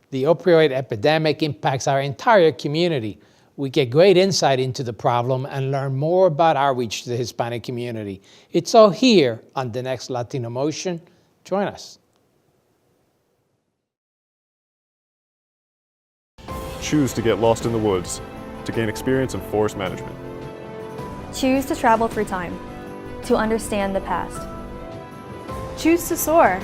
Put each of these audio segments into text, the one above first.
The opioid epidemic impacts our entire community. We get great insight into the problem and learn more about outreach to the Hispanic community. It's all here on the next Latino Motion. Join us. Choose to get lost in the woods, to gain experience in forest management. Choose to travel through time, to understand the past. Choose to soar,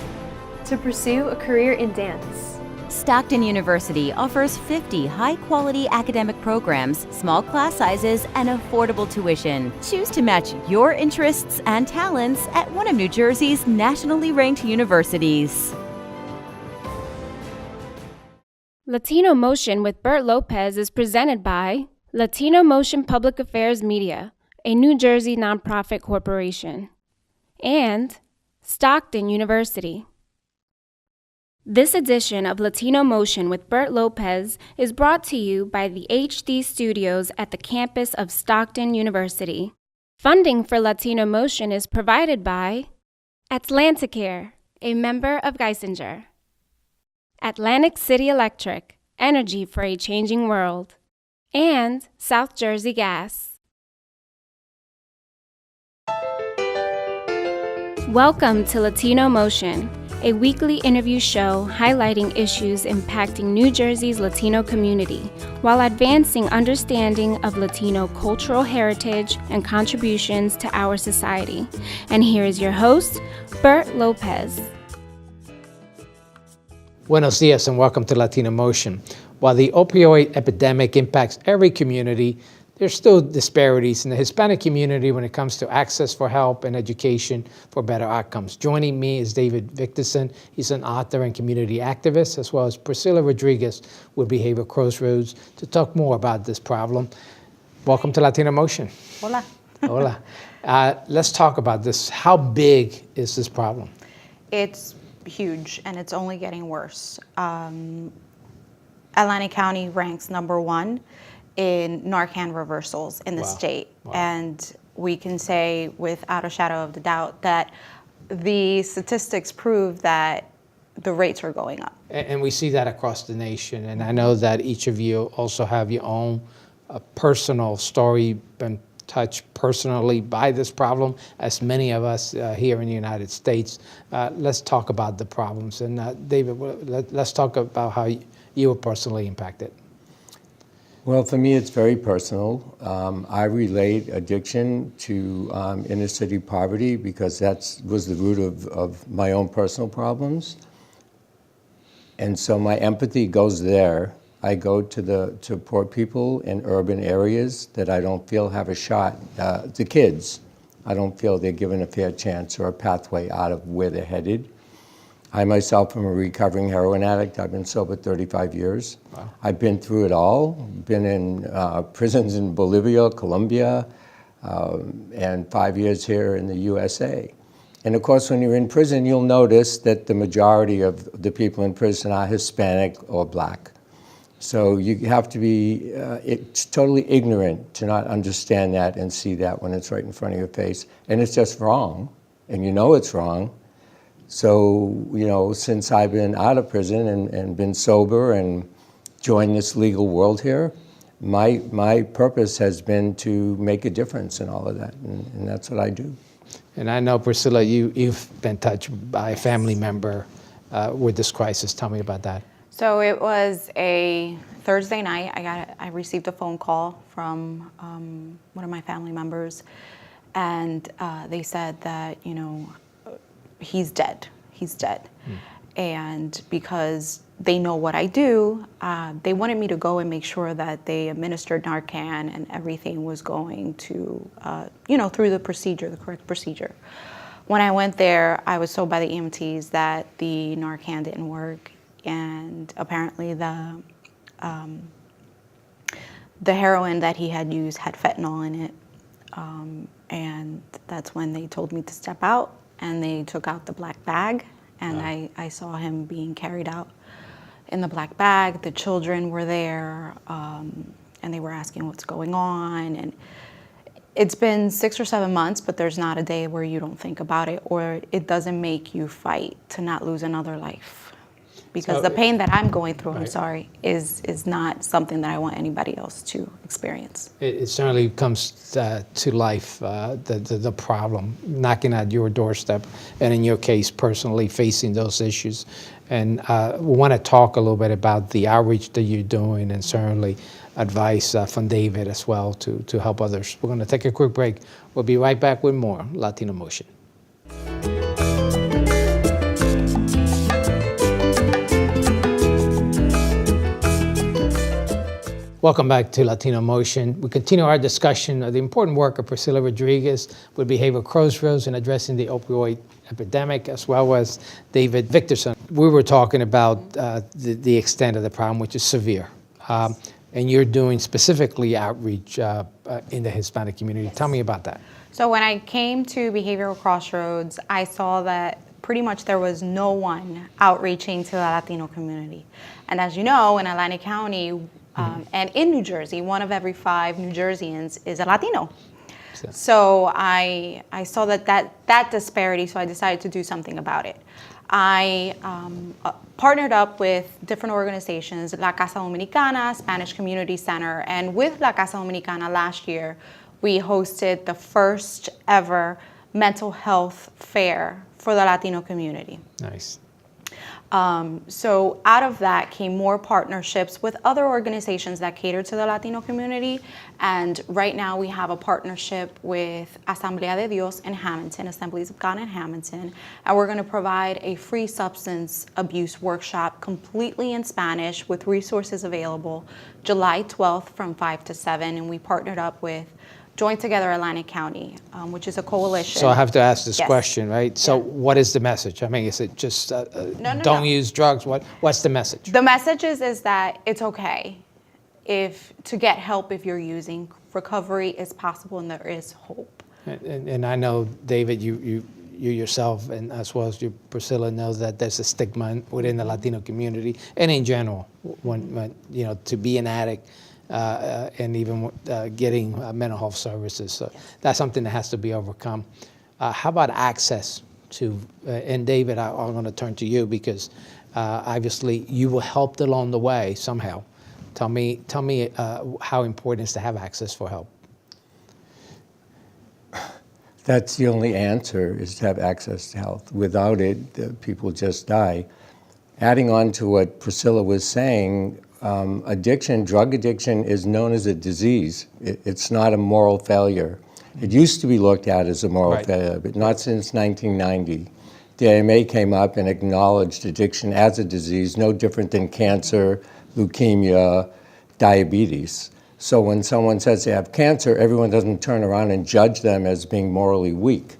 to pursue a career in dance. Stockton University offers 50 high-quality academic programs, small class sizes, and affordable tuition. Choose to match your interests and talents at one of New Jersey's nationally ranked universities. Latino Motion with Bert Lopez is presented by Latino Motion Public Affairs Media, a New Jersey nonprofit corporation, and Stockton University. This edition of Latino Motion with Bert Lopez is brought to you by the HD Studios at the campus of Stockton University. Funding for Latino Motion is provided by Atlanticare, a member of Geisinger. Atlantic City Electric, energy for a changing world, and South Jersey Gas. Welcome to Latino Motion, a weekly interview show highlighting issues impacting New Jersey's Latino community while advancing understanding of Latino cultural heritage and contributions to our society. And here is your host, Bert Lopez. Buenos dias and welcome to Latino Motion. While the opioid epidemic impacts every community, there's still disparities in the Hispanic community when it comes to access for help and education for better outcomes. Joining me is David Victorson. He's an author and community activist, as well as Priscilla Rodriguez with Behavior Crossroads to talk more about this problem. Welcome to Latino Motion. Hola. Hola. Let's talk about this. How big is this problem? It's huge, and it's only getting worse. Atlantic County ranks #1 in Narcan reversals in the state. Wow. And we can say without a shadow of the doubt that the statistics prove that the rates are going up. And we see that across the nation. And I know that each of you also have your own personal story, been touched personally by this problem, as many of us here in the United States. Let's talk about the problems. And David, let's talk about how you were personally impacted. Well, for me, it's very personal. I relate addiction to inner city poverty because that was the root of my own personal problems. And so my empathy goes there. I go to poor people in urban areas that I don't feel have a shot. The kids, I don't feel they're given a fair chance or a pathway out of where they're headed. I myself am a recovering heroin addict. I've been sober 35 years. Wow. I've been through it all. Been in prisons in Bolivia, Colombia, and 5 years here in the USA. And of course, when you're in prison, you'll notice that the majority of the people in prison are Hispanic or Black. So you have to be it's totally ignorant to not understand that and see that when it's right in front of your face. And it's just wrong, and you know it's wrong. So, you know, since I've been out of prison and been sober and joined this legal world here, my purpose has been to make a difference in all of that, and that's what I do. And I know, Priscilla, you've been touched by a family member with this crisis. Tell me about that. So it was a Thursday night. I received a phone call from one of my family members, and they said that, you know, he's dead. And because they know what I do, they wanted me to go and make sure that they administered Narcan and everything was going to, you know, through the procedure, the correct procedure. When I went there, I was told by the EMTs that the Narcan didn't work, and apparently the heroin that he had used had fentanyl in it. And that's when they told me to step out, and they took out the black bag, and wow. I saw him being carried out in the black bag. The children were there, and they were asking what's going on. And it's been 6 or 7 months, but there's not a day where you don't think about it, or it doesn't make you fight to not lose another life. because So- the pain that I'm going through, I'm Right. sorry, is not something that I want anybody else to experience. It certainly comes to life, the problem, knocking at your doorstep, and in your case, personally facing those issues. And we want to talk a little bit about the outreach that you're doing, and certainly advice from David as well to help others. We're going to take a quick break. We'll be right back with more Latino Motion. Welcome back to Latino Motion. We continue our discussion of the important work of Priscilla Rodriguez with Behavioral Crossroads in addressing the opioid epidemic, as well as David Victorson. We were talking about the extent of the problem, which is severe. And you're doing specifically outreach in the Hispanic community. Tell me about that. So when I came to Behavioral Crossroads, I saw that pretty much there was no one outreaching to the Latino community. And as you know, in Atlantic County, and in New Jersey, 1 of every 5 New Jerseyans is a Latino. So I saw that disparity, so I decided to do something about it. I partnered up with different organizations, La Casa Dominicana, Spanish Community Center, and with La Casa Dominicana last year, we hosted the first ever mental health fair for the Latino community. Nice. So out of that came more partnerships with other organizations that cater to the Latino community. And right now we have a partnership with Asamblea de Dios in Hamilton, Assemblies of God in Hamilton. And we're going to provide a free substance abuse workshop completely in Spanish with resources available July 12th from 5 to 7. And we partnered up with Join Together Atlantic County, which is a coalition. So I have to ask this Yes. question, right? So what is the message? I mean, is it just don't use drugs? What's the message? The message is that it's okay to get help if you're using. Recovery is possible and there is hope. And I know, David, you yourself, and as well as you, Priscilla, knows that there's a stigma within the Latino community and in general, when to be an addict. And even getting mental health services. So that's something that has to be overcome. How about access to, and David, I'm going to turn to you because obviously you were helped along the way somehow. Tell me how important it is to have access for help. That's the only answer, is to have access to health. Without it, people just die. Adding on to what Priscilla was saying, drug addiction is known as a disease. It's not a moral failure. It used to be looked at as a moral failure, but not since 1990. The AMA came up and acknowledged addiction as a disease, no different than cancer, leukemia, diabetes. So when someone says they have cancer, everyone doesn't turn around and judge them as being morally weak.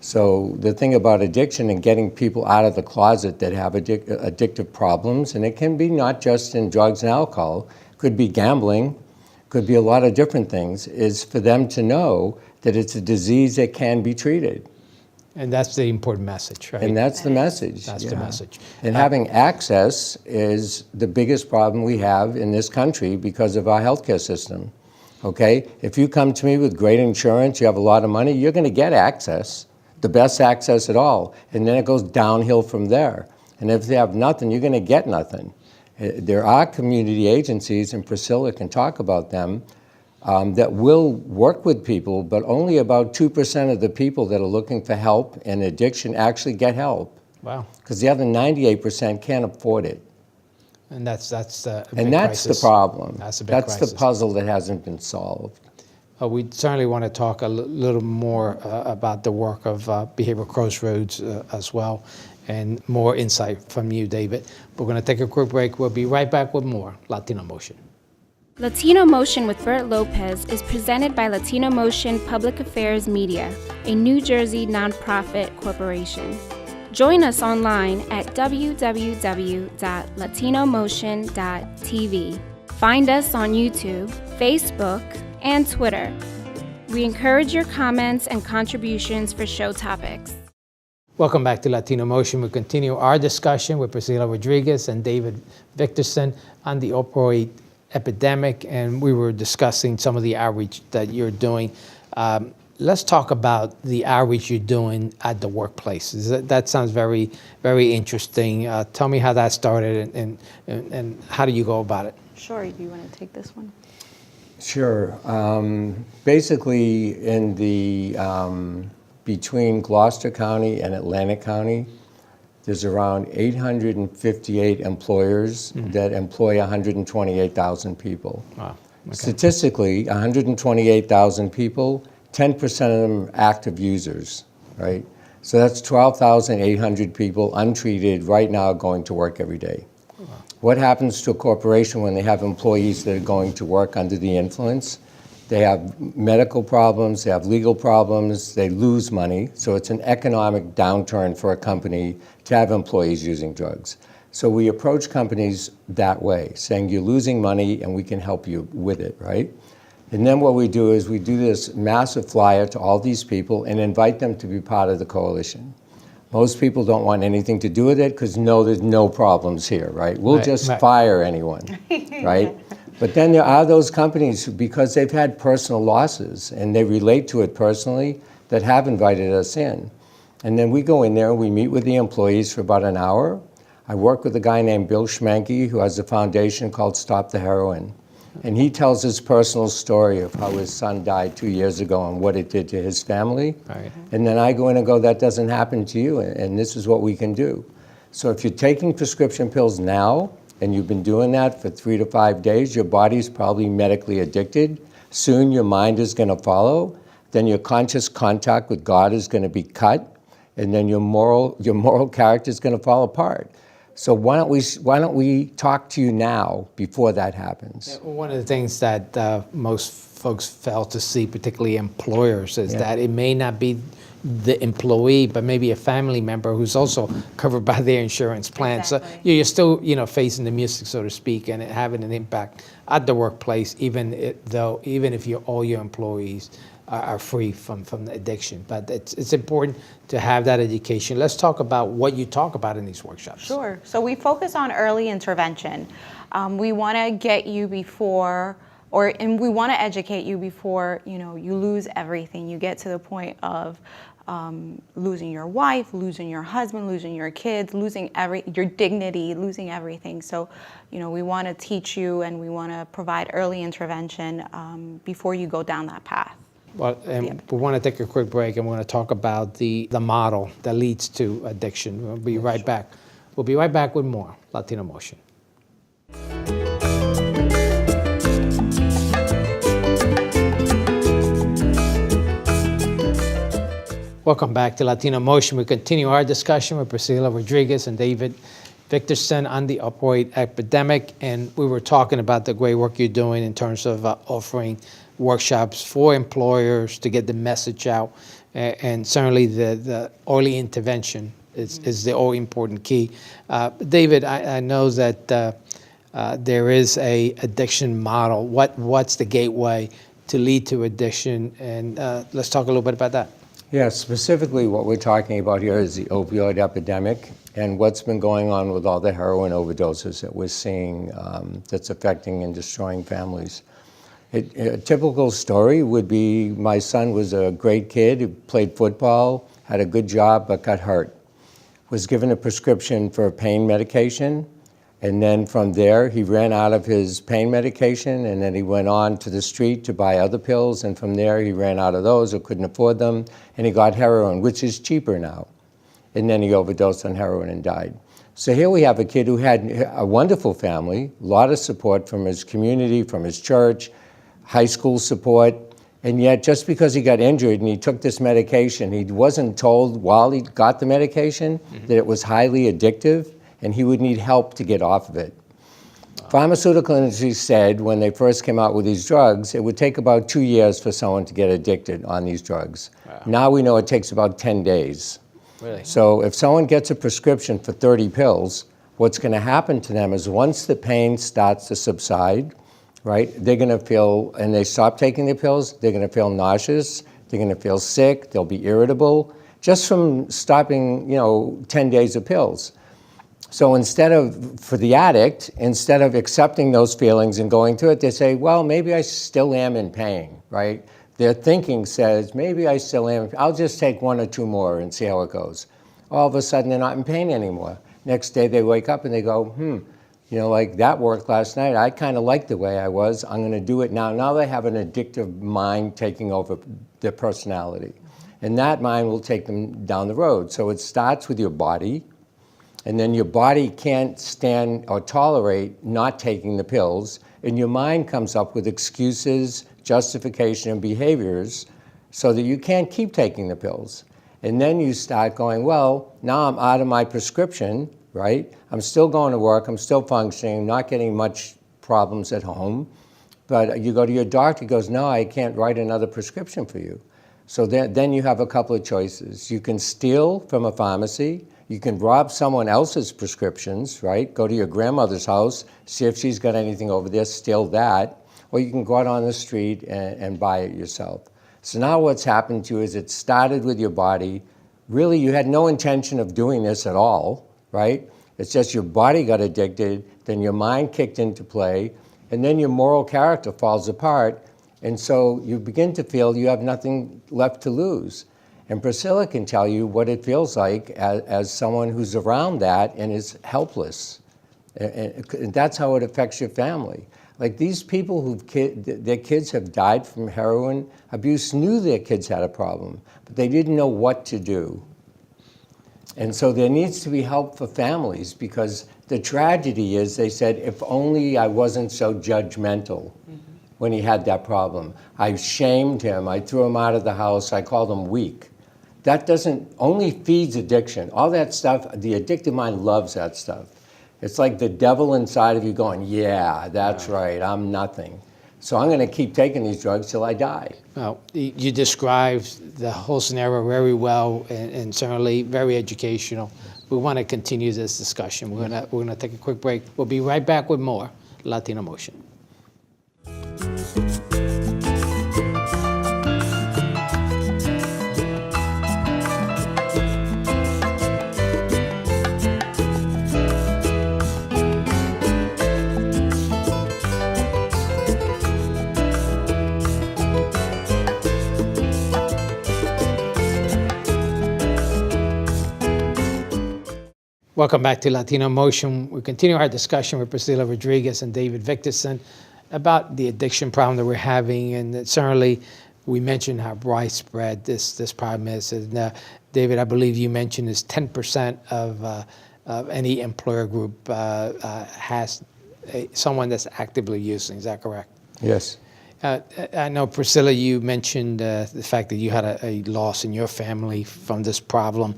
So the thing about addiction and getting people out of the closet that have addictive problems, and it can be not just in drugs and alcohol, could be gambling, could be a lot of different things, is for them to know that it's a disease that can be treated. And that's the important message, right? And that's the message. That's the message. And having access is the biggest problem we have in this country because of our healthcare system. Okay? If you come to me with great insurance, you have a lot of money, you're going to get access. The best access at all, and then it goes downhill from there. And if they have nothing, you're going to get nothing. There are community agencies, and Priscilla can talk about them, that will work with people, but only about 2% of the people that are looking for help and addiction actually get help. Wow. Because the other 98% can't afford it. And that's a big And that's crisis. the problem. That's a big That's crisis. the puzzle that hasn't been solved. We certainly want to talk a little more about the work of Behavioral Crossroads as well, and more insight from you, David. We're going to take a quick break. We'll be right back with more Latino Motion. Latino Motion with Bert Lopez is presented by Latino Motion Public Affairs Media, a New Jersey nonprofit corporation. Join us online at www.latinomotion.tv. Find us on YouTube, Facebook, and Twitter. We encourage your comments and contributions for show topics. Welcome back to Latino Motion. We continue our discussion with Priscilla Rodriguez and David Victorson on the opioid epidemic, and we were discussing some of the outreach that you're doing. let's talk about the outreach you're doing at the workplaces. That sounds very, very interesting. Tell me how that started and how do you go about it? Sure, do you want to take this one? Sure. Basically, in the between Gloucester County and Atlantic County, there's around 858 employers that employ 128,000 people. Wow. Okay. Statistically, 128,000 people, 10% of them are active users, right? So that's 12,800 people untreated right now going to work every day. Wow. What happens to a corporation when they have employees that are going to work under the influence? They have medical problems, they have legal problems, they lose money. So it's an economic downturn for a company to have employees using drugs. So we approach companies that way, saying you're losing money and we can help you with it, right? And then what we do is we do this massive flyer to all these people and invite them to be part of the coalition. Most people don't want anything to do with it because there's no problems here, right? We'll just fire anyone, right? But then there are those companies who, because they've had personal losses and they relate to it personally, that have invited us in. And then we go in there and we meet with the employees for about an hour. I work with a guy named Bill Schmanke who has a foundation called Stop the Heroin. And he tells his personal story of how his son died 2 years ago and what it did to his family. Right. And then I go in and go, that doesn't happen to you, and this is what we can do. So if you're taking prescription pills now, and you've been doing that for 3 to 5 days, your body's probably medically addicted. Soon your mind is going to follow. Then your conscious contact with God is going to be cut. And then your moral character is going to fall apart. So why don't we talk to you now before that happens? One of the things that most folks fail to see, particularly employers, is that it may not be the employee, but maybe a family member who's also covered by their insurance plan. Exactly. So you're still, facing the music, so to speak, and it having an impact at the workplace, even if all your employees are free from the addiction. But it's important to have that education. Let's talk about what you talk about in these workshops. Sure. So we focus on early intervention. We want to get you before, and we want to educate you before you lose everything. You get to the point of losing your wife, losing your husband, losing your kids, losing your dignity, losing everything. So, we want to teach you and we want to provide early intervention before you go down that path. Well, and we want to take a quick break and we're going to talk about the model that leads to addiction. We'll be right back. We'll be right back with more Latino Motion. Welcome back to Latino Motion. We continue our discussion with Priscilla Rodriguez and David Victorson on the opioid epidemic, and we were talking about the great work you're doing in terms of offering workshops for employers to get the message out, and certainly the early intervention is the all important key. David, I know that there is a addiction model. What's the gateway to lead to addiction, and let's talk a little bit about that. Yeah, specifically what we're talking about here is the opioid epidemic and what's been going on with all the heroin overdoses that we're seeing that's affecting and destroying families. A typical story would be my son was a great kid who played football, had a good job, but got hurt. Was given a prescription for pain medication, and then from there he ran out of his pain medication, and then he went on to the street to buy other pills, and from there he ran out of those or couldn't afford them, and he got heroin, which is cheaper now. And then he overdosed on heroin and died. So here we have a kid who had a wonderful family, a lot of support from his community, from his church, high school support, and yet just because he got injured and he took this medication, he wasn't told while he got the medication that it was highly addictive and he would need help to get off of it. Pharmaceutical industry said when they first came out with these drugs, it would take about 2 years for someone to get addicted on these drugs. Wow. Now we know it takes about 10 days. Really? So if someone gets a prescription for 30 pills, what's going to happen to them is once the pain starts to subside, right, they're going to feel, and they stop taking the pills, they're going to feel nauseous, they're going to feel sick, they'll be irritable, just from stopping, 10 days of pills. So for the addict, instead of accepting those feelings and going through it, they say, well, maybe I still am in pain, right? Their thinking says, maybe I still am. I'll just take 1 or 2 more and see how it goes. All of a sudden, they're not in pain anymore. Next day, they wake up and they go, like that worked last night. I kind of like the way I was. I'm going to do it now. Now they have an addictive mind taking over their personality. And that mind will take them down the road. So it starts with your body, and then your body can't stand or tolerate not taking the pills, and your mind comes up with excuses, justification, and behaviors so that you can't keep taking the pills. And then you start going, well, now I'm out of my prescription, right? I'm still going to work, I'm still functioning, not getting much problems at home. But you go to your doctor, he goes, no, I can't write another prescription for you. So then you have a couple of choices. You can steal from a pharmacy, you can rob someone else's prescriptions, right? Go to your grandmother's house, see if she's got anything over there, steal that. Or you can go out on the street and buy it yourself. So now what's happened to you is it started with your body. Really, you had no intention of doing this at all, right? It's just your body got addicted, then your mind kicked into play, and then your moral character falls apart, and so you begin to feel you have nothing left to lose. And Priscilla can tell you what it feels like as someone who's around that and is helpless. And that's how it affects your family. Like these people their kids have died from heroin abuse knew their kids had a problem, but they didn't know what to do. And so there needs to be help for families, because the tragedy is they said, if only I wasn't so judgmental when he had that problem. I shamed him, I threw him out of the house, I called him weak. That only feeds addiction. All that stuff, the addictive mind loves that stuff. It's like the devil inside of you going, yeah, that's right, I'm nothing. So I'm going to keep taking these drugs till I die. Well, you described the whole scenario very well, and certainly very educational. We want to continue this discussion. We're going to take a quick break. We'll be right back with more Latino Motion. Welcome back to Latino Motion. We continue our discussion with Priscilla Rodriguez and David Victorson about the addiction problem that we're having, and certainly we mentioned how widespread this problem is. And David, I believe you mentioned is 10% of any employer group has someone that's actively using. Is that correct? Yes. I know, Priscilla, you mentioned the fact that you had a loss in your family from this problem.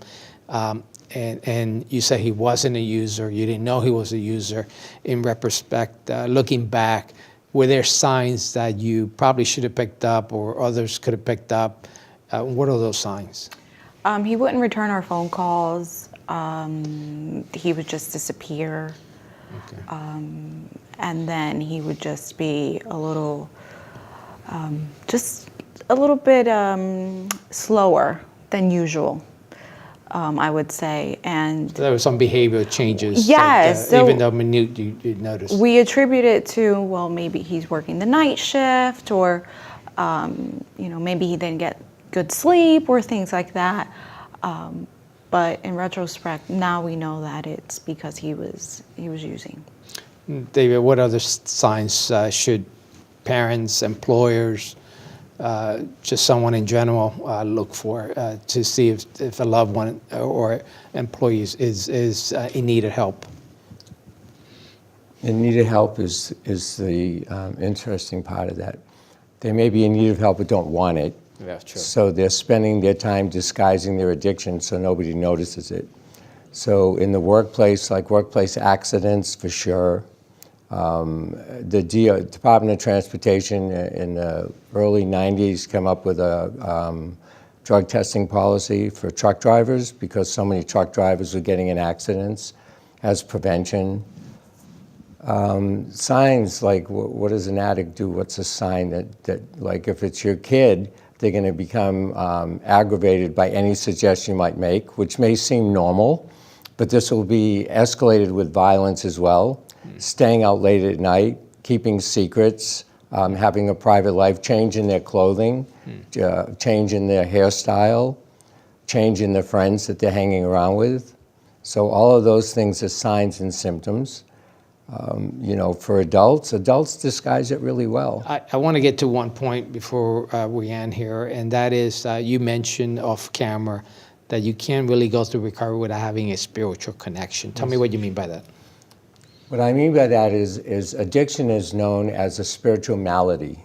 And you say he wasn't a user, you didn't know he was a user. In retrospect, looking back, were there signs that you probably should have picked up or others could have picked up? What are those signs? He wouldn't return our phone calls. He would just disappear. Okay. And then he would just be a little, bit slower than usual. I would say, and So there were some behavioral changes. Yes, That, even though minute you noticed. we attribute it to, well, maybe he's working the night shift, or maybe he didn't get good sleep, or things like that. But in retrospect, now we know that it's because he was using. David, what other signs should parents, employers, just someone in general look for to see if a loved one or employee is in need of help? In need of help is the interesting part of that. They may be in need of help but don't want it. Yeah, true. So they're spending their time disguising their addiction so nobody notices it. So in the workplace, like workplace accidents for sure. The Department of Transportation in the early 90s came up with a drug testing policy for truck drivers because so many truck drivers were getting in accidents as prevention. Signs like what does an addict do? What's a sign that like if it's your kid, they're going to become aggravated by any suggestion you might make, which may seem normal, but this will be escalated with violence as well. Staying out late at night, keeping secrets, having a private life, change in their clothing, change in their hairstyle, change in the friends that they're hanging around with. So all of those things are signs and symptoms. For adults disguise it really well. I want to get to one point before we end here, and that is you mentioned off camera that you can't really go through recovery without having a spiritual connection. Tell me what you mean by that. What I mean by that is addiction is known as a spiritual malady,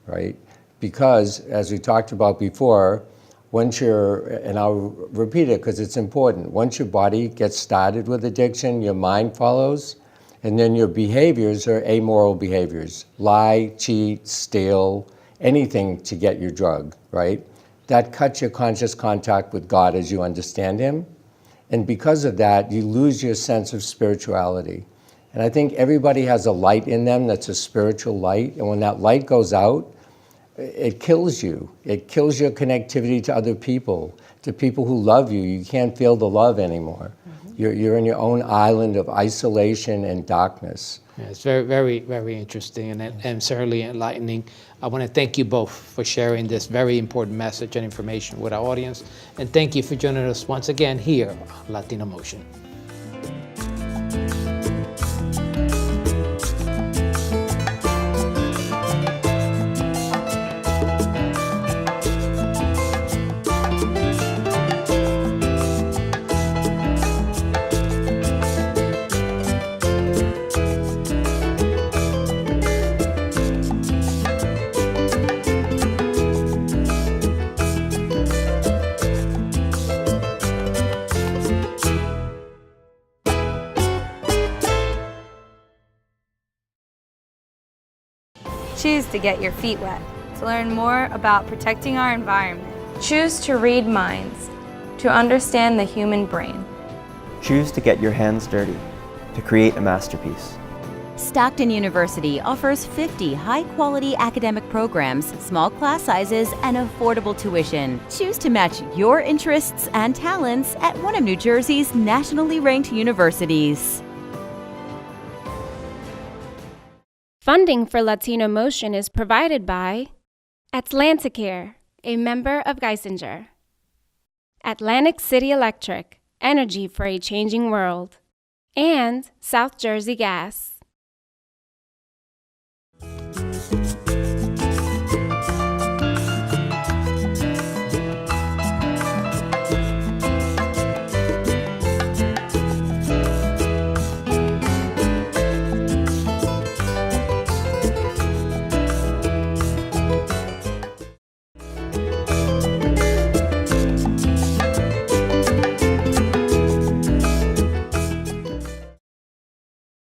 right? Because, as we talked about before, and I'll repeat it because it's important, once your body gets started with addiction, your mind follows, and then your behaviors are amoral behaviors. Lie, cheat, steal, anything to get your drug, right? That cuts your conscious contact with God as you understand Him. And because of that, you lose your sense of spirituality. And I think everybody has a light in them that's a spiritual light. And when that light goes out, it kills you. It kills your connectivity to other people, to people who love you. You can't feel the love anymore. You're in your own island of isolation and darkness. Yeah, it's very, very, very interesting and certainly enlightening. I want to thank you both for sharing this very important message and information with our audience. And thank you for joining us once again here on Latino Motion. Choose to get your feet wet, to learn more about protecting our environment. Choose to read minds, to understand the human brain. Choose to get your hands dirty, to create a masterpiece. Stockton University offers 50 high-quality academic programs, small class sizes, and affordable tuition. Choose to match your interests and talents at one of New Jersey's nationally ranked universities. Funding for Latino Motion is provided by Atlanticare, a member of Geisinger. Atlantic City Electric, energy for a changing world. And South Jersey Gas.